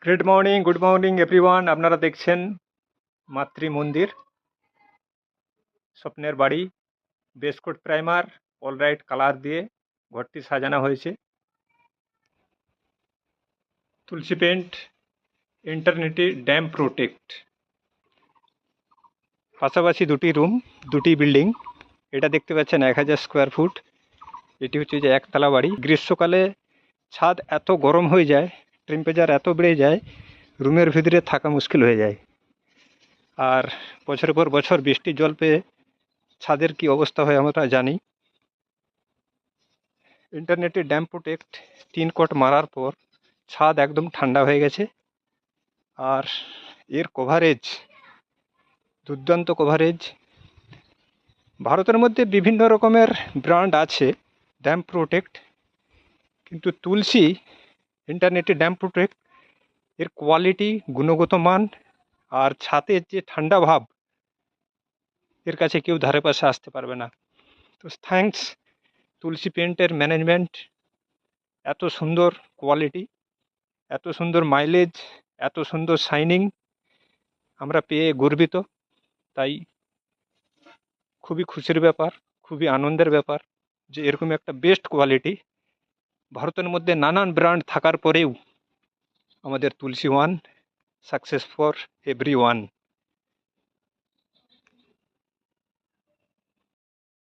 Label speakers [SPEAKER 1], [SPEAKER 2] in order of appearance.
[SPEAKER 1] Good morning everyone. আপনারা দেখছেন মাতৃ মন্দির, স্বপ্নের বাড়ি। বেসকোট প্রাইমার, অলরাইট কালার দিয়ে ঘরটি সাজানো হয়েছে। তুলসী পেন্ট, ইন্টারনেটি ড্যাম প্রোটেক্ট। পাশাপাশি দুটি রুম, দুটি বিল্ডিং। এটা দেখতে পাচ্ছেন 1000 স্কোয়ার ফুট। এটি হচ্ছে যে একতলা বাড়ি। গ্রীষ্মকালে ছাদ এত গরম হয়ে যায়, টেম্পারেচার এত বেড়ে যায়, রুমের ভিতরে থাকা মুশকিল হয়ে যায়। আর বছরের পর বছর বৃষ্টির জল পেয়ে ছাদের কি অবস্থা হয় আমরা জানি। ইন্টারনেটে ড্যাম প্রোটেক্ট 3 কোট মারার পর ছাদ একদম ঠান্ডা হয়ে গেছে। আর এর কভারেজ দুর্দান্ত কভারেজ। ভারতের মধ্যে বিভিন্ন রকমের ব্র্যান্ড আছে ড্যাম প্রোটেক্ট, কিন্তু তুলসী ইন্টারনেটে ড্যাম প্রোটেক্ট এর কোয়ালিটি, গুণগত মান আর ছাদের যে ঠান্ডা ভাব, এর কাছে কেউ ধারে পাশে আসতে পারবে না। তো থ্যাঙ্কস তুলসী পেন্টের ম্যানেজমেন্ট। এত সুন্দর কোয়ালিটি, এত সুন্দর মাইলেজ, এত সুন্দর শাইনিং আমরা পেয়ে গর্বিত। তাই খুবই খুশির ব্যাপার, খুবই আনন্দের ব্যাপার যে এরকম একটা বেস্ট কোয়ালিটি ভারতের মধ্যে নানান ব্র্যান্ড থাকার পরেও আমাদের Tulsi one success for every one.